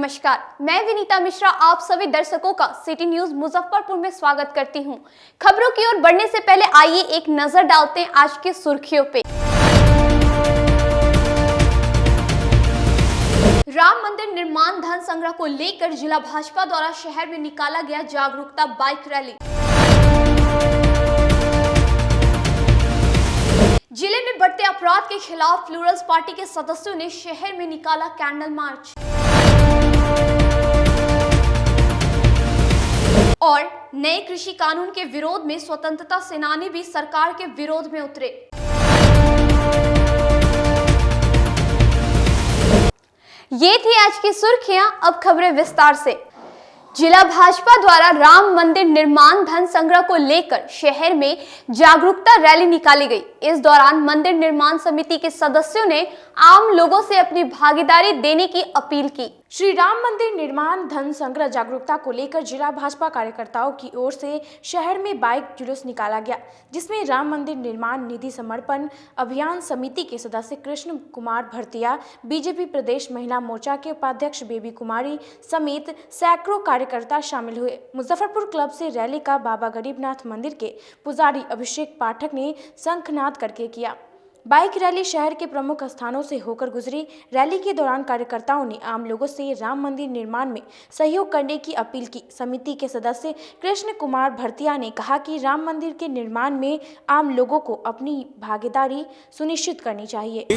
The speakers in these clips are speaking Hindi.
नमस्कार, मैं विनीता मिश्रा आप सभी दर्शकों का सिटी न्यूज मुजफ्फरपुर में स्वागत करती हूं। खबरों की ओर बढ़ने से पहले आइए एक नजर डालते हैं आज की सुर्खियों पे। राम मंदिर निर्माण धन संग्रह को लेकर जिला भाजपा द्वारा शहर में निकाला गया जागरूकता बाइक रैली। जिले में बढ़ते अपराध के खिलाफ प्लूरल्स पार्टी के सदस्यों ने शहर में निकाला कैंडल मार्च। और नए कृषि कानून के विरोध में स्वतंत्रता सेनानी भी सरकार के विरोध में उतरे। ये थी आज की सुर्खियां, अब खबरें विस्तार से। जिला भाजपा द्वारा राम मंदिर निर्माण धन संग्रह को लेकर शहर में जागरूकता रैली निकाली गई। इस दौरान मंदिर निर्माण समिति के सदस्यों ने आम लोगों से अपनी भागीदारी देने की अपील की। श्री राम मंदिर निर्माण धन संग्रह जागरूकता को लेकर जिला भाजपा कार्यकर्ताओं की ओर से शहर में बाइक जुलूस निकाला गया, जिसमें राम मंदिर निर्माण निधि समर्पण अभियान समिति के सदस्य कृष्ण कुमार भरतिया, बीजेपी प्रदेश महिला मोर्चा के उपाध्यक्ष बेबी कुमारी समेत सैकड़ों कार्यकर्ता शामिल हुए। मुजफ्फरपुर क्लब से रैली का बाबा गरीबनाथ मंदिर के पुजारी अभिषेक पाठक ने शंखनाद करके किया। बाइक रैली शहर के प्रमुख स्थानों से होकर गुजरी। रैली के दौरान कार्यकर्ताओं ने आम लोगों से राम मंदिर निर्माण में सहयोग करने की अपील की। समिति के सदस्य कृष्ण कुमार भरतिया ने कहा कि राम मंदिर के निर्माण में आम लोगों को अपनी भागीदारी सुनिश्चित करनी चाहिए।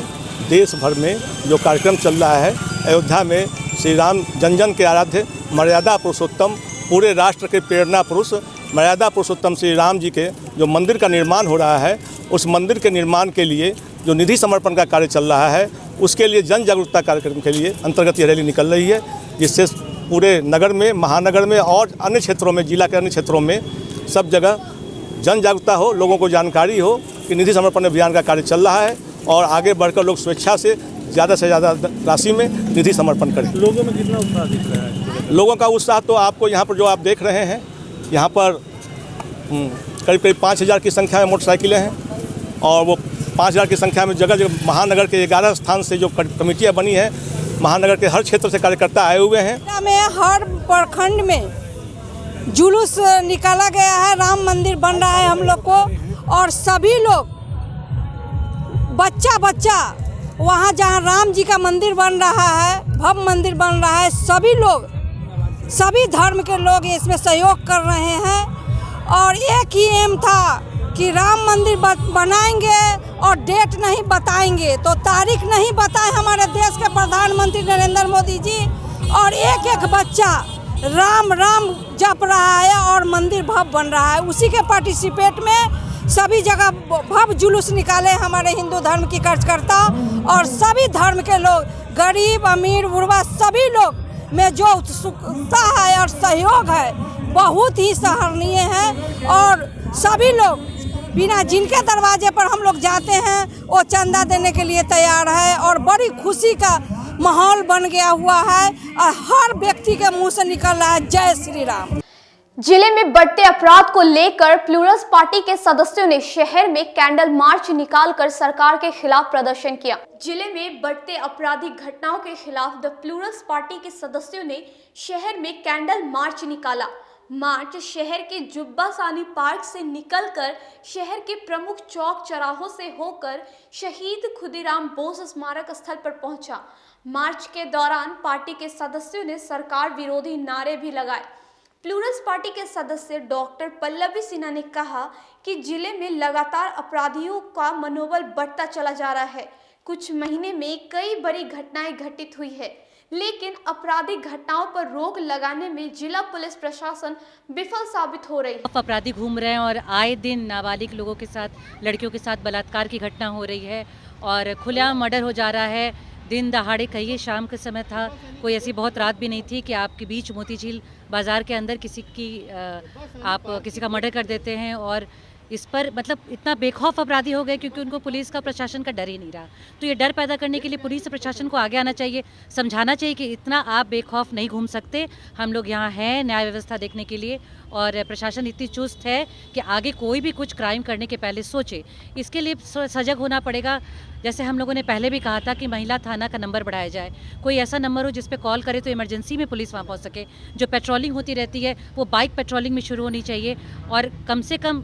देश भर में जो कार्यक्रम चल रहा है, अयोध्या में श्री राम जन जन के आराध्य मर्यादा पुरुषोत्तम, पूरे राष्ट्र के प्रेरणा पुरुष मर्यादा पुरुषोत्तम श्री राम जी के जो मंदिर का निर्माण हो रहा है, उस मंदिर के निर्माण के लिए जो निधि समर्पण का कार्य चल रहा है, उसके लिए जन जागरूकता कार्यक्रम के लिए अंतर्गत ये रैली निकल रही है, जिससे पूरे नगर में, महानगर में और अन्य क्षेत्रों में, जिला के अन्य क्षेत्रों में सब जगह जन जागरूकता हो, लोगों को जानकारी हो कि निधि समर्पण अभियान का कार्य चल रहा है और आगे बढ़कर लोग स्वेच्छा से ज़्यादा राशि में निधि समर्पण करें। लोगों में कितना उत्साह दिख रहा है? लोगों का उत्साह तो आपको यहाँ पर जो आप देख रहे हैं, यहाँ पर करीब 5,000 की संख्या में मोटरसाइकिलें हैं और वो 5,000 की संख्या में जगह जगह महानगर के 11 स्थान से जो कमेटियाँ बनी है, महानगर के हर क्षेत्र से कार्यकर्ता आए हुए हैं। में हर प्रखंड में जुलूस निकाला गया है, राम मंदिर बन रहा है हम लोग को, और सभी लोग बच्चा वहाँ जहाँ राम जी का मंदिर बन रहा है, भव्य मंदिर बन रहा है, सभी लोग, सभी धर्म के लोग इसमें सहयोग कर रहे हैं। और एक ही एम था कि राम मंदिर बनाएंगे और डेट नहीं बताएंगे, तो तारीख नहीं बताए हमारे देश के प्रधानमंत्री नरेंद्र मोदी जी, और एक बच्चा राम राम जप रहा है और मंदिर भव्य बन रहा है। उसी के पार्टिसिपेट में सभी जगह भव्य जुलूस निकाले हमारे हिंदू धर्म की कार्यकर्ता और सभी धर्म के लोग, गरीब अमीर बुढ़वा, सभी लोग में जो उत्सुकता है और सहयोग है बहुत ही सराहनीय है। और सभी लोग बिना जिनके दरवाजे पर हम लोग जाते हैं वो चंदा देने के लिए तैयार है और बड़ी खुशी का माहौल बन गया हुआ है और हर व्यक्ति के मुंह से निकल रहा है जय श्री राम। जिले में बढ़ते अपराध को लेकर प्लूरल्स पार्टी के सदस्यों ने शहर में कैंडल मार्च निकालकर सरकार के खिलाफ प्रदर्शन किया। जिले में बढ़ते आपराधिक घटनाओं के खिलाफ द प्लूरल्स पार्टी के सदस्यों ने शहर में कैंडल मार्च निकाला। मार्च शहर के जुब्बा सानी पार्क से निकलकर शहर के प्रमुख चौक चौराहों से होकर शहीद खुदीराम बोस स्मारक स्थल पर पहुंचा। मार्च के दौरान पार्टी के सदस्यों ने सरकार विरोधी नारे भी लगाए। प्लूरल्स पार्टी के सदस्य डॉक्टर पल्लवी सिन्हा ने कहा कि जिले में लगातार अपराधियों का मनोबल बढ़ता चला जा रहा है। कुछ महीने में कई बड़ी घटनाएं घटित हुई है, लेकिन आपराधिक घटनाओं पर रोक लगाने में जिला पुलिस प्रशासन विफल साबित हो रही है। अपराधी घूम रहे हैं और आए दिन नाबालिग लोगों के साथ, लड़कियों के साथ बलात्कार की घटना हो रही है और खुलेआम मर्डर हो जा रहा है। दिन दहाड़े, कहिए शाम के समय था, कोई ऐसी बहुत रात भी नहीं थी कि आपके बीच मोती झील बाज़ार के अंदर आप किसी का मर्डर कर देते हैं। और इस पर मतलब इतना बेखौफ अपराधी हो गए क्योंकि उनको पुलिस का प्रशासन का डर ही नहीं रहा। तो ये डर पैदा करने के लिए पुलिस प्रशासन को आगे आना चाहिए, समझाना चाहिए कि इतना आप बेखौफ नहीं घूम सकते। हम लोग यहाँ हैं न्याय व्यवस्था देखने के लिए और प्रशासन इतनी चुस्त है कि आगे कोई भी कुछ क्राइम करने के पहले सोचे। इसके लिए सजग होना पड़ेगा। जैसे हम लोगों ने पहले भी कहा था कि महिला थाना का नंबर बढ़ाया जाए, कोई ऐसा नंबर हो जिस पे कॉल करे तो इमरजेंसी में पुलिस वहाँ पहुँच सके। जो पेट्रोलिंग होती रहती है वो बाइक पेट्रोलिंग में शुरू होनी चाहिए और कम से कम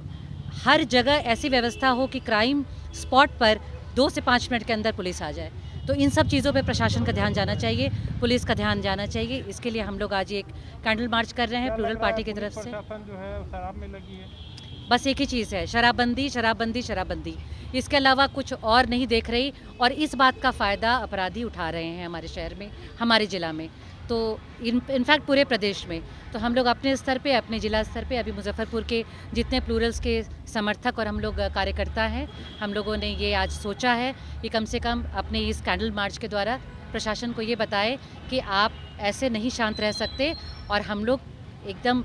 हर जगह ऐसी व्यवस्था हो कि क्राइम स्पॉट पर 2 से 5 मिनट के अंदर पुलिस आ जाए। तो इन सब चीज़ों पे प्रशासन का ध्यान जाना चाहिए, पुलिस का ध्यान जाना चाहिए। इसके लिए हम लोग आज एक कैंडल मार्च कर रहे हैं प्लूरल पार्टी की तरफ से। प्रशासन जो है शराब में लगी है। बस एक ही चीज़ है, शराबबंदी शराबबंदी शराबबंदी, इसके अलावा कुछ और नहीं देख रही। और इस बात का फ़ायदा अपराधी उठा रहे हैं हमारे शहर में, हमारे ज़िला में, तो इनफैक्ट पूरे प्रदेश में। तो हम लोग अपने स्तर पे, अपने ज़िला स्तर पे अभी मुजफ्फरपुर के जितने प्लूरल्स के समर्थक और हम लोग कार्यकर्ता हैं, हम लोगों ने ये आज सोचा है कि कम से कम अपने इस कैंडल मार्च के द्वारा प्रशासन को ये बताए कि आप ऐसे नहीं शांत रह सकते और हम लोग एकदम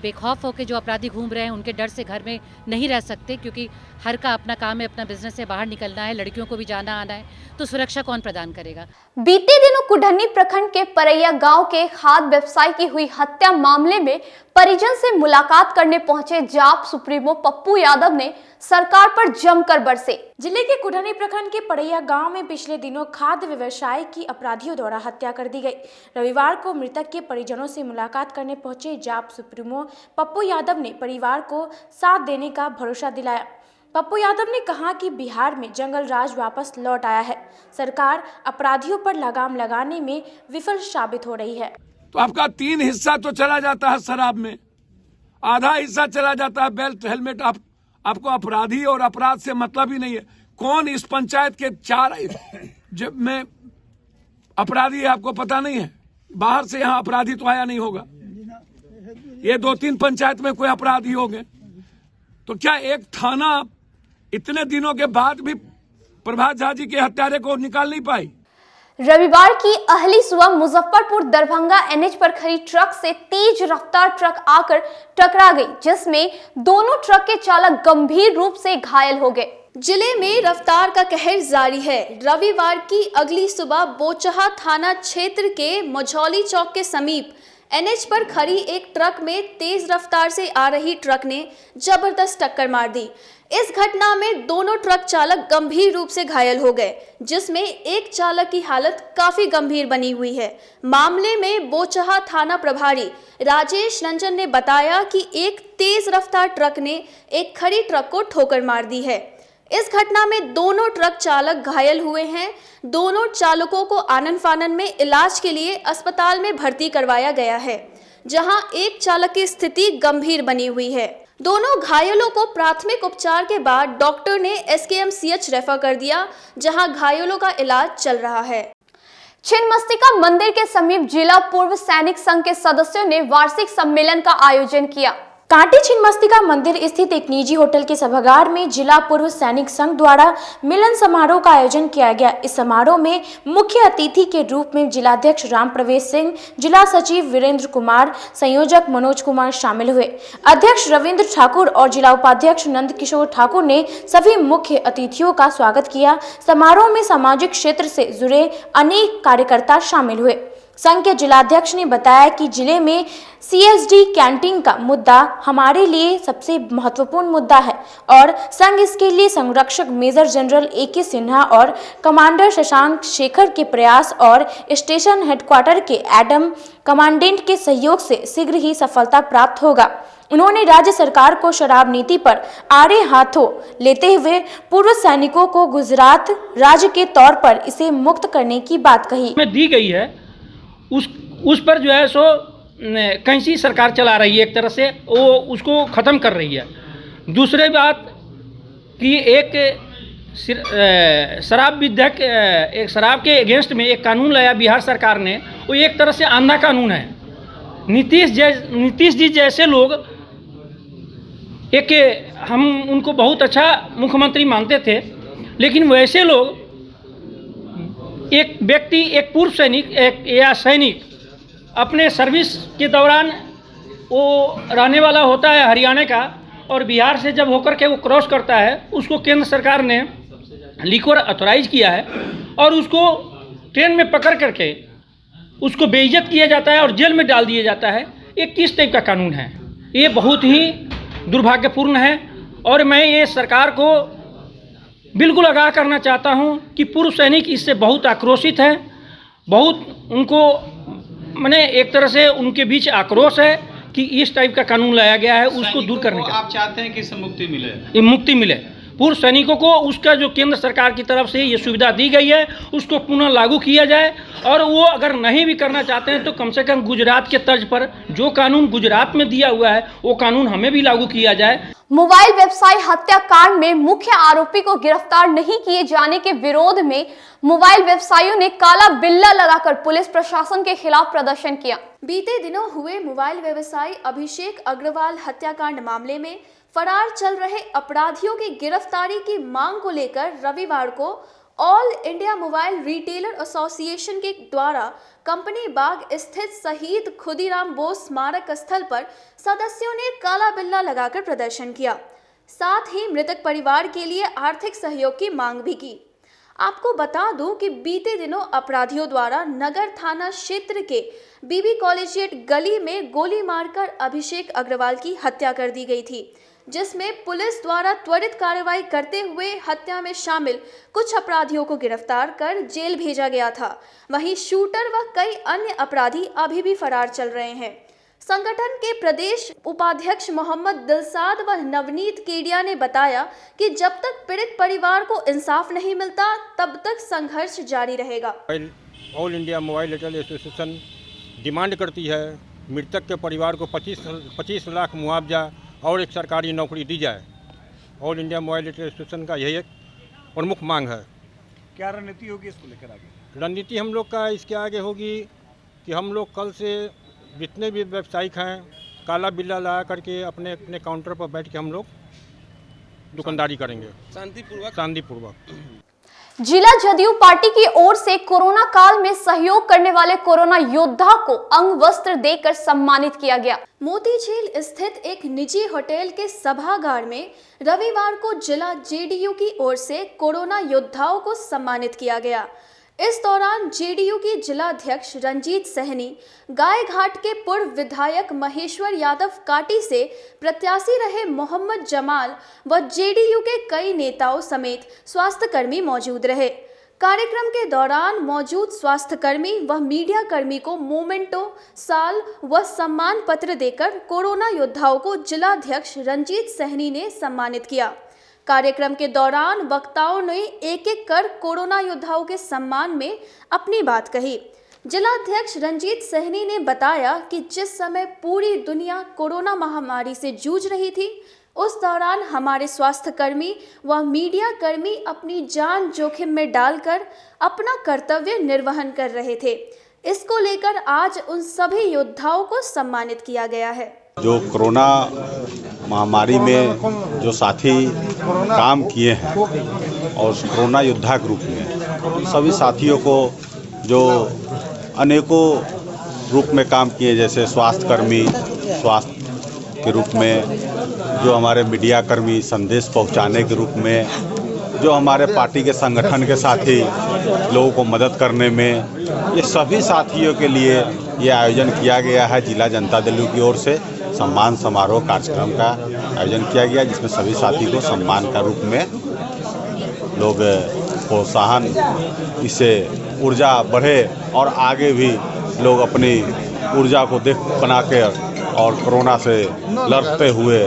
बेखौफ होकर जो अपराधी घूम रहे हैं उनके डर से घर में नहीं रह सकते, क्योंकि हर का अपना काम है, अपना बिजनेस है, बाहर निकलना है, लड़कियों को भी जाना आना है, तो सुरक्षा कौन प्रदान करेगा। बीते दिनों कुढ़नी प्रखंड के परैया गांव के खाद्य व्यवसायी की हुई हत्या मामले में परिजन से मुलाकात करने पहुंचे जाप सुप्रीमो पप्पू यादव ने सरकार पर जमकर बरसे। जिले के कुढ़नी प्रखंड के पड़ैया गांव में पिछले दिनों खाद्य व्यवसाय की अपराधियों द्वारा हत्या कर दी गई। रविवार को मृतक के परिजनों से मुलाकात करने पहुंचे जाप सुप्रीमो पप्पू यादव ने परिवार को साथ देने का भरोसा दिलाया। पप्पू यादव ने कहा कि बिहार में जंगल राज वापस लौट आया है, सरकार अपराधियों पर लगाम लगाने में विफल साबित हो रही है। तो आपका 3 हिस्सा तो चला जाता है शराब में, आधा हिस्सा चला जाता है बेल्ट हेलमेट। आपको अपराधी और अपराध से मतलब ही नहीं है। कौन इस पंचायत के 4 में अपराधी है आपको पता नहीं है? बाहर से यहाँ अपराधी तो आया नहीं होगा। ये 2-3 पंचायत में कोई अपराधी हो गए, तो क्या एक थाना इतने दिनों के बाद भी प्रभात झा जी के हत्यारे को निकाल नहीं पाई? रविवार की अहली सुबह मुजफ्फरपुर दरभंगा एनएच पर खड़ी ट्रक से तेज रफ्तार ट्रक आकर टकरा गई, जिसमें दोनों ट्रक के चालक गंभीर रूप से घायल हो गए। जिले में रफ्तार का कहर जारी है। रविवार की अगली सुबह बोचहा थाना क्षेत्र के मझौली चौक के समीप एनएच पर खड़ी एक ट्रक में तेज रफ्तार से आ रही ट्रक ने जबरदस्त टक्कर मार दी। इस घटना में दोनों ट्रक चालक गंभीर रूप से घायल हो गए, जिसमें एक चालक की हालत काफी गंभीर बनी हुई है। मामले में बोचहा थाना प्रभारी राजेश रंजन ने बताया कि एक तेज रफ्तार ट्रक ने एक खड़ी ट्रक को ठोकर मार दी है। इस घटना में दोनों ट्रक चालक घायल हुए हैं। दोनों चालकों को आनन फानन में इलाज के लिए अस्पताल में भर्ती करवाया गया है, जहां एक चालक की स्थिति गंभीर बनी हुई है। दोनों घायलों को प्राथमिक उपचार के बाद डॉक्टर ने SKMCH रेफर कर दिया, जहां घायलों का इलाज चल रहा है। छिन्नमस्तिका मंदिर के समीप जिला पूर्व सैनिक संघ के सदस्यों ने वार्षिक सम्मेलन का आयोजन किया। कांटी छिन्नमस्तिका मंदिर स्थित एक निजी होटल के सभागार में जिला पूर्व सैनिक संघ द्वारा मिलन समारोह का आयोजन किया गया। इस समारोह में मुख्य अतिथि के रूप में जिलाध्यक्ष राम प्रवेश सिंह, जिला सचिव वीरेंद्र कुमार, संयोजक मनोज कुमार शामिल हुए। अध्यक्ष रविंद्र ठाकुर और जिला उपाध्यक्ष नंद किशोर ठाकुर ने सभी मुख्य अतिथियों का स्वागत किया। समारोह में सामाजिक क्षेत्र से जुड़े अनेक कार्यकर्ता शामिल हुए। संघ के जिलाध्यक्ष ने बताया कि जिले में CSD कैंटीन का मुद्दा हमारे लिए सबसे महत्वपूर्ण मुद्दा है और संघ इसके लिए संरक्षक मेजर जनरल AK सिन्हा और कमांडर शशांक शेखर के प्रयास और स्टेशन हेडक्वार्टर के एडम कमांडेंट के सहयोग से शीघ्र ही सफलता प्राप्त होगा। उन्होंने राज्य सरकार को शराब नीति पर आड़े हाथों लेते हुए पूर्व सैनिकों को गुजरात राज्य के तौर पर इसे मुक्त करने की बात कही। में दी गई है उस पर जो है सो कैंची सरकार चला रही है, एक तरह से वो उसको ख़त्म कर रही है। दूसरी बात कि एक शराब विधेयक, एक शराब के अगेंस्ट में एक कानून लाया बिहार सरकार ने, वो एक तरह से अंधा कानून है। नीतीश जी जैसे लोग, एक हम उनको बहुत अच्छा मुख्यमंत्री मानते थे, लेकिन वैसे लोग, एक व्यक्ति, एक पूर्व सैनिक या सैनिक अपने सर्विस के दौरान वो रहने वाला होता है हरियाणा का, और बिहार से जब होकर के वो क्रॉस करता है उसको केंद्र सरकार ने लिक्वर अथोराइज किया है और उसको ट्रेन में पकड़ करके उसको बेइज्जत किया जाता है और जेल में डाल दिया जाता है। ये किस टाइप का कानून है? ये बहुत ही दुर्भाग्यपूर्ण है और मैं ये सरकार को बिल्कुल आगाह करना चाहता हूं कि पूर्व सैनिक इससे बहुत आक्रोशित हैं, बहुत उनको मैंने एक तरह से उनके बीच आक्रोश है कि इस टाइप का कानून लाया गया है, उसको दूर करने का। आप चाहते हैं कि इससे मुक्ति मिले? ये मुक्ति मिले, पूर्व सैनिकों को उसका जो केंद्र सरकार की तरफ से ये सुविधा दी गई है उसको पुनः लागू किया जाए और वो अगर नहीं भी करना चाहते हैं तो कम से कम गुजरात के तर्ज पर जो कानून गुजरात में दिया हुआ है वो कानून हमें भी लागू किया जाए। मोबाइल व्यवसायी हत्याकांड में मुख्य आरोपी को गिरफ्तार नहीं किए जाने के विरोध में मोबाइल व्यवसायियों ने काला बिल्ला लगाकर पुलिस प्रशासन के खिलाफ प्रदर्शन किया। बीते दिनों हुए मोबाइल व्यवसायी अभिषेक अग्रवाल हत्याकांड मामले में फरार चल रहे अपराधियों की गिरफ्तारी की मांग को लेकर रविवार को all India mobile retailer association के द्वारा कंपनी बाग स्थित शहीद खुदीराम बोस स्मारक स्थल पर सदस्यों ने काला बिल्ला लगाकर प्रदर्शन किया। साथ ही मृतक परिवार के लिए आर्थिक सहयोग की मांग भी की। आपको बता दूं कि बीते दिनों अपराधियों द्वारा नगर थाना क्षेत्र के बीबी कॉलेजिएट गली में गोली मारकर अभिषेक अग्रवाल की हत्या कर दी गई थी, जिसमें पुलिस द्वारा त्वरित कार्रवाई करते हुए हत्या में शामिल कुछ अपराधियों को गिरफ्तार कर जेल भेजा गया था। वहीं शूटर व कई अन्य अपराधी अभी भी फरार चल रहे हैं। संगठन के प्रदेश उपाध्यक्ष मोहम्मद दिलसाद व नवनीत केडिया ने बताया कि जब तक पीड़ित परिवार को इंसाफ नहीं मिलता तब तक संघर्ष जारी रहेगा। All India mobile retail association demand करती है मृतक के परिवार को 25 लाख मुआवजा और एक सरकारी नौकरी दी जाए। All India mobile retail association का यही एक प्रमुख मांग है। क्या रणनीति होगी इसको लेकर आगे? रणनीति हम लोग का इसके आगे होगी कि हम लोग कल से जितने भी व्यावसायिक हैं काला बिल्ला लगा करके अपने अपने काउंटर पर बैठ के हम लोग दुकानदारी करेंगे शांतिपूर्वक। जिला जदयू पार्टी की ओर से कोरोना काल में सहयोग करने वाले कोरोना योद्धा को अंग वस्त्र देकर सम्मानित किया गया। मोतीझील स्थित एक निजी होटल के सभागार में रविवार को जिला जेडीयू की ओर से कोरोना योद्धाओं को सम्मानित किया गया। इस दौरान जेडीयू की जिलाध्यक्ष रंजीत सहनी, गायघाट के पूर्व विधायक महेश्वर यादव काटी से प्रत्याशी रहे मोहम्मद जमाल व जेडीयू के कई नेताओं समेत स्वास्थ्यकर्मी मौजूद रहे। कार्यक्रम के दौरान मौजूद स्वास्थ्यकर्मी व मीडिया कर्मी को मोमेंटो, साल व सम्मान पत्र देकर कोरोना योद्धाओं को जिलाध्यक्ष रंजीत सहनी ने सम्मानित किया। कार्यक्रम के दौरान वक्ताओं ने एक एक कर कोरोना योद्धाओं के सम्मान में अपनी बात कही। जिलाध्यक्ष रंजीत सहनी ने बताया कि जिस समय पूरी दुनिया कोरोना महामारी से जूझ रही थी, उस दौरान हमारे स्वास्थ्यकर्मी व मीडिया कर्मी अपनी जान जोखिम में डालकर अपना कर्तव्य निर्वहन कर रहे थे। इसको लेकर आज उन सभी योद्धाओं को सम्मानित किया गया है। जो कोरोना महामारी में जो साथी काम किए हैं और कोरोना योद्धा ग्रुप में सभी साथियों को जो अनेकों रूप में काम किए, जैसे स्वास्थ्यकर्मी स्वास्थ्य के रूप में, जो हमारे मीडिया कर्मी संदेश पहुंचाने के रूप में, जो हमारे पार्टी के संगठन के साथी लोगों को मदद करने में, ये सभी साथियों के लिए ये आयोजन किया गया है। जिला जनता दल की ओर से सम्मान समारोह कार्यक्रम का आयोजन किया गया, जिसमें सभी साथी को सम्मान का रूप में लोग प्रोत्साहन, इससे ऊर्जा बढ़े और आगे भी लोग अपनी ऊर्जा को देख बना के और कोरोना से लड़ते हुए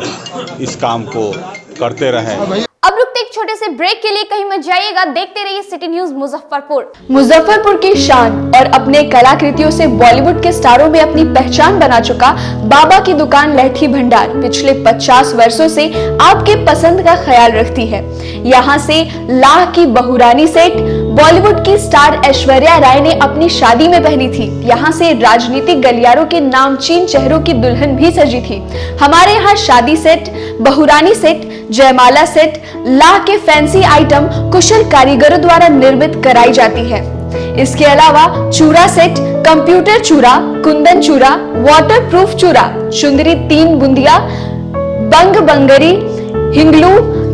इस काम को करते रहें। अब रुकते एक छोटे से ब्रेक के लिए, कहीं मत जाइएगा, देखते रहिए सिटी न्यूज मुजफ्फरपुर। मुजफ्फरपुर की शान और अपने कलाकृतियों से बॉलीवुड के स्टारों में अपनी पहचान बना चुका बाबा की दुकान लहठी भंडार पिछले 50 वर्षों से आपके पसंद का ख्याल रखती है। यहाँ से लाह की बहुरानी सेट बॉलीवुड की स्टार ऐश्वर्या राय ने अपनी शादी में पहनी थी। यहाँ से राजनीतिक गलियारों के नामचीन चेहरों की दुल्हन भी सजी थी। हमारे यहाँ शादी सेट, बहुरानी सेट, जयमाला सेट, लाह के फैंसी आइटम कुशल कारीगरों द्वारा निर्मित कराई जाती है। इसके अलावा चूड़ा सेट, कंप्यूटर चूड़ा, कुंदन चूड़ा, वाटरप्रूफ चूड़ा, चुंदरी 3 बुंदिया, बंग बंगरी, हिंगलू,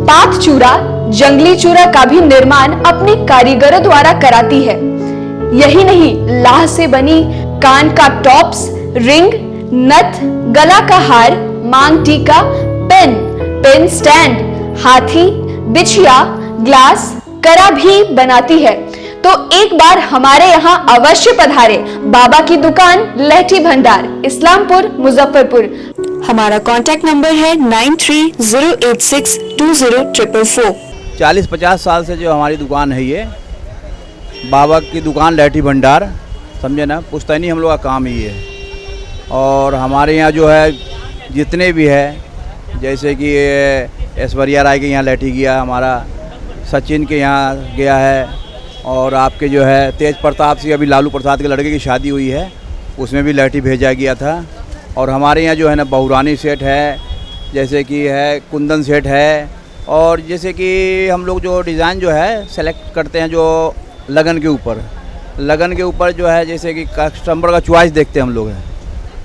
पात चूरा, जंगली चूरा का भी निर्माण अपने कारीगरों द्वारा कराती है। यही नहीं, लाह से बनी कान का टॉप्स, रिंग, नथ, गला का हार, मांग टीका, पेन स्टैंड, हाथी, बिछिया, ग्लास, करा भी बनाती है। तो एक बार हमारे यहाँ अवश्य पधारे। बाबा की दुकान लहठी भंडार, इस्लामपुर, मुजफ्फरपुर। हमारा कांटेक्ट नंबर है 9308620444। 40-50 साल से जो हमारी दुकान है, ये बाबा की दुकान लहठी भंडार, समझे ना, पुश्तैनी हम लोग का काम ही है। और हमारे यहाँ जो है जितने भी है, जैसे कि ऐश्वर्या राय के यहाँ लहठी गया, हमारा सचिन के यहाँ गया है, और आपके जो है तेज प्रताप सिंह, अभी लालू प्रसाद के लड़के की शादी हुई है, उसमें भी लहठी भेजा गया था। और हमारे यहाँ जो है ना बहुरानी सेट है, जैसे कि है कुंदन सेट है, और जैसे कि हम लोग जो डिज़ाइन जो है सेलेक्ट करते हैं, जो लगन के ऊपर जो है, जैसे कि कस्टमर का चॉइस देखते हैं हम लोग, है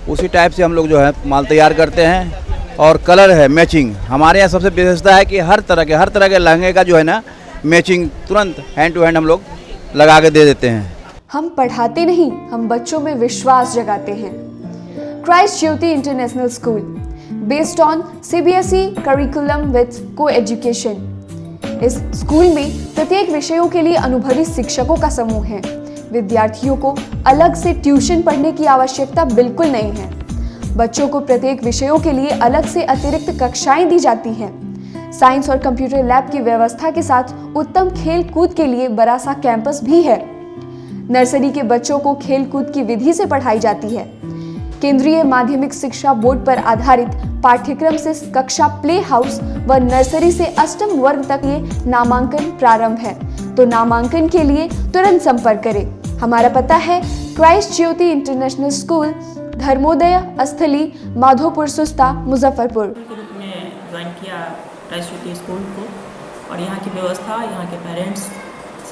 उसी टाइप से हम लोग जो है माल तैयार करते हैं। और कलर है मैचिंग, हमारे यहाँ सबसे विशेषता है कि हर तरह के लहंगे का जो है ना मैचिंग तुरंत हैंड टू हैंड हम लोग लगा के दे देते हैं। हम पढ़ाते नहीं, हम बच्चों में विश्वास जगाते हैं। Christ Jyoti international school, based on CBSE curriculum with को एजुकेशन। इस स्कूल में प्रत्येक विषयों के लिए अनुभवी शिक्षकों का समूह है। विद्यार्थियों को अलग से ट्यूशन पढ़ने की आवश्यकता बिल्कुल नहीं है। बच्चों को प्रत्येक विषयों के लिए अलग से अतिरिक्त कक्षाएं दी जाती हैं। साइंस और कंप्यूटर लैब की व्यवस्था के साथ उत्तम खेल कूद के लिए बड़ा सा कैंपस भी है। नर्सरी के बच्चों को खेल कूद की विधि से पढ़ाई जाती है। केंद्रीय माध्यमिक शिक्षा बोर्ड पर आधारित पाठ्यक्रम से कक्षा प्ले हाउस व नर्सरी से अष्टम वर्ग तक ये नामांकन प्रारंभ है। तो नामांकन के लिए तुरंत संपर्क करें। हमारा पता है क्राइस्ट ज्योति इंटरनेशनल स्कूल, धर्मोदय स्थली, माधोपुर सुस्ता, मुजफ्फरपुर। ज्वाइन किया क्राइस्ट ज्योति स्कूल को, और यहाँ की व्यवस्था, यहाँ के पेरेंट्स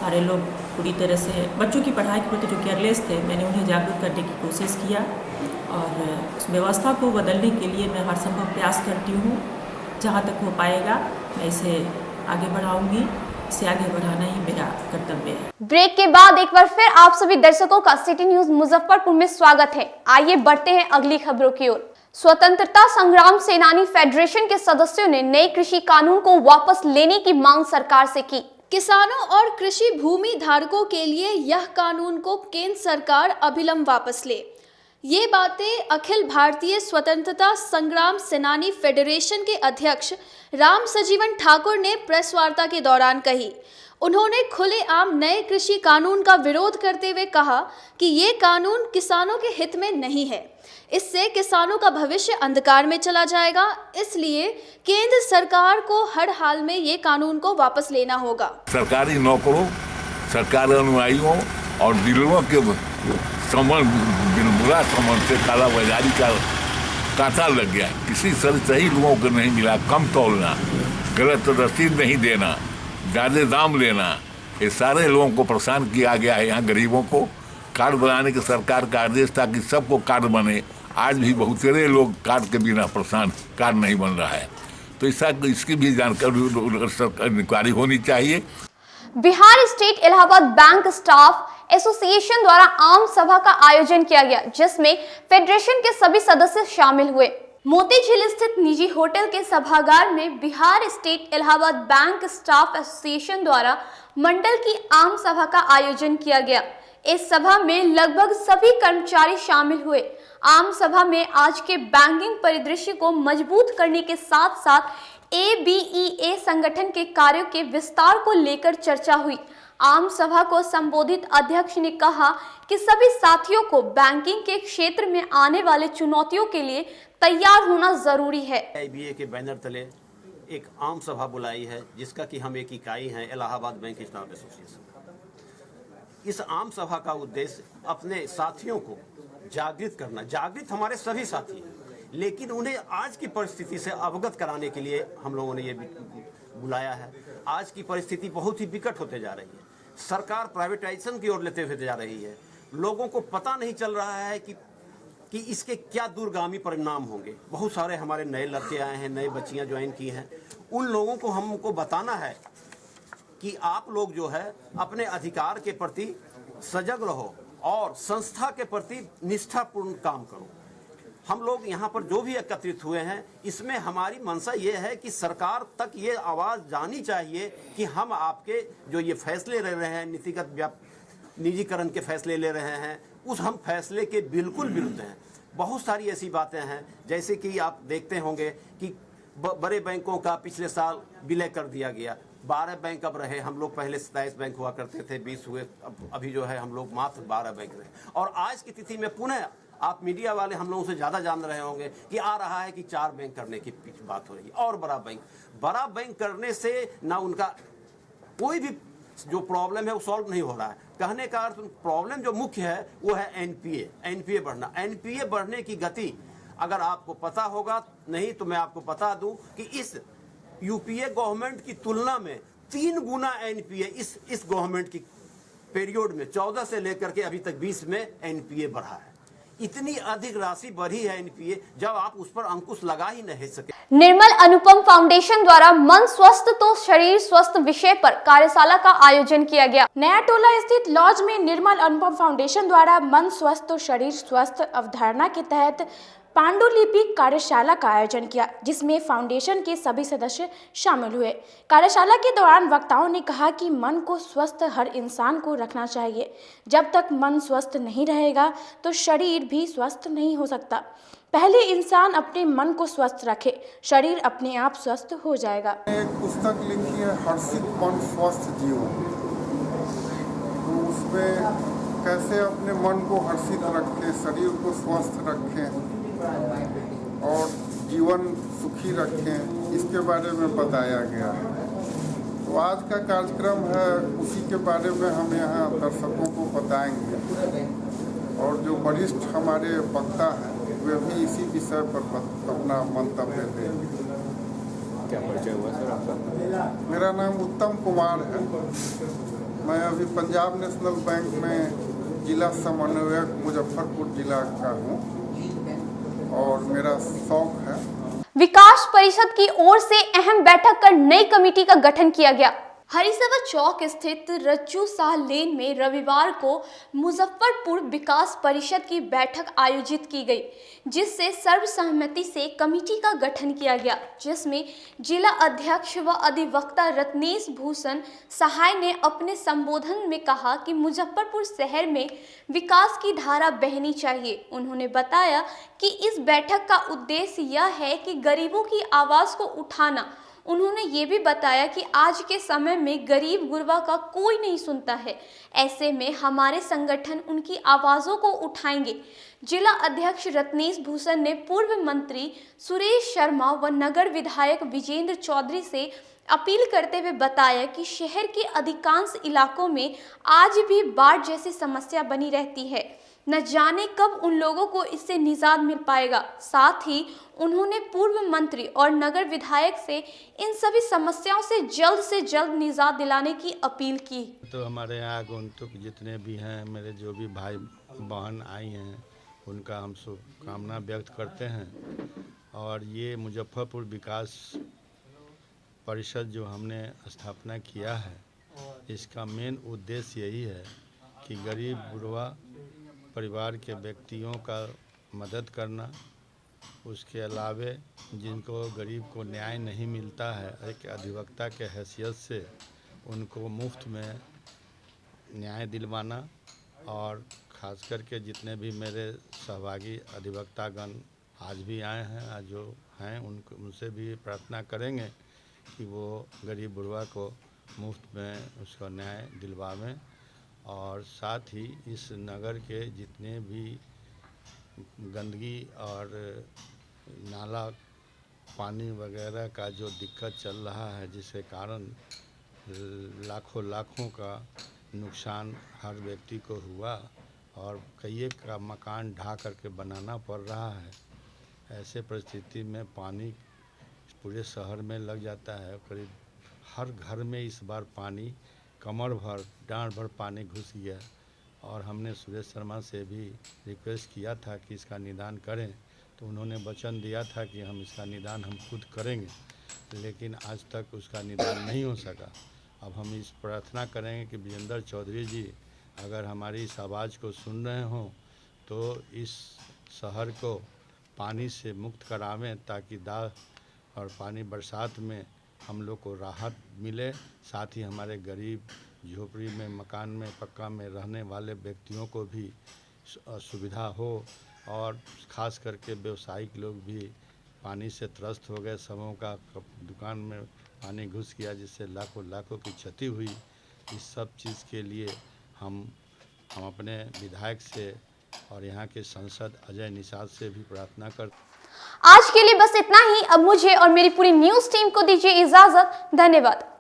सारे लोग पूरी तरह से बच्चों की पढ़ाई के प्रति जो केयरलेस थे, मैंने उन्हें जागरूक करने की कोशिश किया, और उस व्यवस्था को बदलने के लिए मैं हर संभव प्रयास करती हूँ। जहाँ तक हो पाएगा मैं इसे आगे बढ़ाऊँगी, इसे आगे बढ़ाना ही मेरा कर्तव्य है। ब्रेक के बाद एक बार फिर आप सभी दर्शकों का सिटी न्यूज मुजफ्फरपुर में स्वागत है। आइए बढ़ते हैं अगली खबरों की ओर। स्वतंत्रता संग्राम सेनानी फेडरेशन के सदस्यों ने नए कृषि कानून को वापस लेने की मांग सरकार से की। किसानों और कृषि भूमि धारकों के लिए यह कानून को केंद्र सरकार अभिलंब वापस ले। ये बातें अखिल भारतीय स्वतंत्रता संग्राम सेनानी फेडरेशन के अध्यक्ष राम सजीवन ठाकुर ने प्रेस वार्ता के दौरान कही। उन्होंने खुलेआम नए कृषि कानून का विरोध करते हुए कहा कि ये कानून किसानों के हित में नहीं है। इससे किसानों का भविष्य अंधकार में चला जाएगा। इसलिए केंद्र सरकार को हर हाल में ये कानून को वापस लेना होगा। सरकारी नौकरों, सरकारी अनुयायियों और डीलरों के बुरा समझ से कालाबाजारी का कांटा लग गया। किसी सही लोगों को नहीं मिला, कम तोलना, गलत रसीद नहीं देना, ज़्यादा दाम लेना, ये सारे लोगों को परेशान किया गया है। यहाँ गरीबों को कार्ड बनाने की सरकार का आदेश था कि सबको कार्ड बने। आज भी बहुत सारे लोग कार्ड के बिना परेशान, कार्ड नहीं बन रहा है। तो इसकी भी जानकारी होनी चाहिए। Bihar state Allahabad bank staff association द्वारा आम सभा का आयोजन किया गया, जिसमें फेडरेशन के सभी सदस्य शामिल हुए। मोतीझील स्थित निजी होटल के सभागार में Bihar state Allahabad bank staff association द्वारा मंडल की आम सभा का आयोजन किया गया। इस सभा में लगभग सभी कर्मचारी शामिल हुए। आम सभा में आज के बैंकिंग परिदृश्य को मजबूत करने के साथ साथ ABEA संगठन के कार्यों के विस्तार को लेकर चर्चा हुई। आम सभा को संबोधित अध्यक्ष ने कहा कि सभी साथियों को बैंकिंग के क्षेत्र में आने वाले चुनौतियों के लिए तैयार होना जरूरी है। ABEA के बैनर तले एक आम सभा बुलाई है, जिसका कि हम एक इकाई हैं, इलाहाबाद बैंक स्टाफ एसोसिएशन। इस आम सभा का उद्देश्य अपने साथियों को जागृत करना। जागृत हमारे सभी साथी हैं, लेकिन उन्हें आज की परिस्थिति से अवगत कराने के लिए हम लोगों ने ये बुलाया है। आज की परिस्थिति बहुत ही विकट होते जा रही है। सरकार प्राइवेटाइजेशन की ओर लेते हुए जा रही है। लोगों को पता नहीं चल रहा है कि कि इसके क्या दूरगामी परिणाम होंगे। बहुत सारे हमारे नए लड़के आए हैं, नए बच्चियां ज्वाइन की हैं, उन लोगों को हमको बताना है कि आप लोग जो है अपने अधिकार के प्रति सजग रहो और संस्था के प्रति निष्ठापूर्ण काम करो। हम लोग यहाँ पर जो भी एकत्रित हुए हैं, इसमें हमारी मंशा ये है कि सरकार तक ये आवाज़ जानी चाहिए कि हम आपके जो ये फैसले ले रहे हैं, नीतिगत निजीकरण के फैसले ले रहे हैं, उस हम फैसले के बिल्कुल विरुद्ध हैं। बहुत सारी ऐसी बातें हैं, जैसे कि आप देखते होंगे कि बड़े बैंकों का पिछले साल विलय कर दिया गया, 12 बैंक अब रहे। हम लोग पहले 27 बैंक हुआ करते थे, 20 हुए, अभी जो है हम लोग मात्र 12 बैंक रहे। और आज की तिथि में पुनः आप मीडिया वाले हम लोगों से ज़्यादा जान रहे होंगे कि आ रहा है कि 4 बैंक करने की बात हो रही है और बड़ा बैंक करने से ना उनका कोई भी जो प्रॉब्लम है वो सॉल्व नहीं हो रहा है। कहने का अर्थ प्रॉब्लम जो मुख्य है वो है एनपीए बढ़ना। एनपीए बढ़ने की गति अगर आपको पता होगा, नहीं तो मैं आपको बता दूं कि इस यूपीए गवर्नमेंट की तुलना में 3 गुना एनपीए इस गवर्नमेंट की पीरियड में 14 से लेकर के अभी तक 20 में एनपीए बढ़ा है। इतनी अधिक राशि बढ़ी है एनपीए, जब आप उस पर अंकुश लगा ही नहीं सके। निर्मल अनुपम फाउंडेशन द्वारा मन स्वस्थ तो शरीर स्वस्थ विषय पर कार्यशाला का आयोजन किया गया। नया टोला स्थित लॉज में निर्मल अनुपम फाउंडेशन द्वारा मन स्वस्थ तो शरीर स्वस्थ अवधारणा के तहत पांडुलिपि कार्यशाला का आयोजन किया, जिसमें फाउंडेशन के सभी सदस्य शामिल हुए। कार्यशाला के दौरान वक्ताओं ने कहा कि मन को स्वस्थ हर इंसान को रखना चाहिए। जब तक मन स्वस्थ नहीं रहेगा तो शरीर भी स्वस्थ नहीं हो सकता। पहले इंसान अपने मन को स्वस्थ रखे, शरीर अपने आप स्वस्थ हो जाएगा। एक पुस्तक लिखी है हर्षित मन स्वस्थ जीवन, तो उसमें कैसे अपने मन को हर्षित रखें, शरीर को स्वस्थ रखें और जीवन सुखी रखें, इसके बारे में बताया गया है। तो आज का कार्यक्रम है, उसी के बारे में हम यहाँ दर्शकों को बताएंगे और जो वरिष्ठ हमारे वक्ता हैं वे भी इसी विषय पर अपना मंतव्य देंगे। क्या परिचय हुआ सर आपका? मेरा नाम उत्तम कुमार है। मैं अभी पंजाब नेशनल बैंक में जिला समन्वयक मुजफ्फरपुर जिला का हूँ और मेरा शौक है। विकास परिषद की ओर से अहम बैठक कर नई कमेटी का गठन किया गया। हरिसभा चौक स्थित रज्जू शाह लेन में रविवार को मुजफ्फरपुर विकास परिषद की बैठक आयोजित की गई, जिससे सर्वसहमति से कमेटी का गठन किया गया, जिसमें जिला अध्यक्ष व अधिवक्ता रत्नेश भूषण सहाय ने अपने संबोधन में कहा कि मुजफ्फरपुर शहर में विकास की धारा बहनी चाहिए। उन्होंने बताया कि इस बैठक का उद्देश्य यह है कि गरीबों की आवाज़ को उठाना। उन्होंने ये भी बताया कि आज के समय में गरीब गुरबा का कोई नहीं सुनता है, ऐसे में हमारे संगठन उनकी आवाज़ों को उठाएंगे। जिला अध्यक्ष रत्नेश भूषण ने पूर्व मंत्री सुरेश शर्मा व नगर विधायक विजेंद्र चौधरी से अपील करते हुए बताया कि शहर के अधिकांश इलाकों में आज भी बाढ़ जैसी समस्या बनी रहती है, न जाने कब उन लोगों को इससे निजात मिल पाएगा। साथ ही उन्होंने पूर्व मंत्री और नगर विधायक से इन सभी समस्याओं से जल्द निजात दिलाने की अपील की। तो हमारे यहाँ आगंतुक जितने भी हैं, मेरे जो भी भाई बहन आई हैं, उनका हम शुभकामना व्यक्त करते हैं। और ये मुजफ्फरपुर विकास परिषद जो हमने स्थापना किया है, इसका मेन उद्देश्य यही है कि गरीब बुढ़वा परिवार के व्यक्तियों का मदद करना, उसके अलावे जिनको गरीब को न्याय नहीं मिलता है, एक अधिवक्ता के हैसियत से उनको मुफ्त में न्याय दिलवाना। और ख़ास करके जितने भी मेरे सहभागी अधिवक्तागण आज भी आए हैं, आज जो हैं, उनसे भी प्रार्थना करेंगे कि वो गरीब बुढ़वा को मुफ्त में उसका न्याय दिलवावें। और साथ ही इस नगर के जितने भी गंदगी और नाला पानी वगैरह का जो दिक्कत चल रहा है, जिसके कारण लाखों का नुकसान हर व्यक्ति को हुआ और कई का मकान ढा करके बनाना पड़ रहा है। ऐसे परिस्थिति में पानी पूरे शहर में लग जाता है। करीब हर घर में इस बार पानी कमर भर डांड भर पानी घुस गया। और हमने सुरेश शर्मा से भी रिक्वेस्ट किया था कि इसका निदान करें, तो उन्होंने वचन दिया था कि हम इसका निदान हम खुद करेंगे, लेकिन आज तक उसका निदान नहीं हो सका। अब हम इस प्रार्थना करेंगे कि विजेंद्र चौधरी जी अगर हमारी इस आवाज़ को सुन रहे हों तो इस शहर को पानी से मुक्त करावें, ताकि दाह और पानी बरसात में हम लोग को राहत मिले, साथ ही हमारे गरीब झोपड़ी में मकान में पक्का में रहने वाले व्यक्तियों को भी सुविधा हो, और ख़ास करके व्यवसायिक लोग भी पानी से त्रस्त हो गए। सबों का दुकान में पानी घुस गया, जिससे लाखों की क्षति हुई। इस सब चीज़ के लिए हम अपने विधायक से और यहाँ के सांसद अजय निषाद से भी प्रार्थना करते। आज के लिए बस इतना ही। अब मुझे और मेरी पूरी न्यूज़ टीम को दीजिए इजाज़त। धन्यवाद।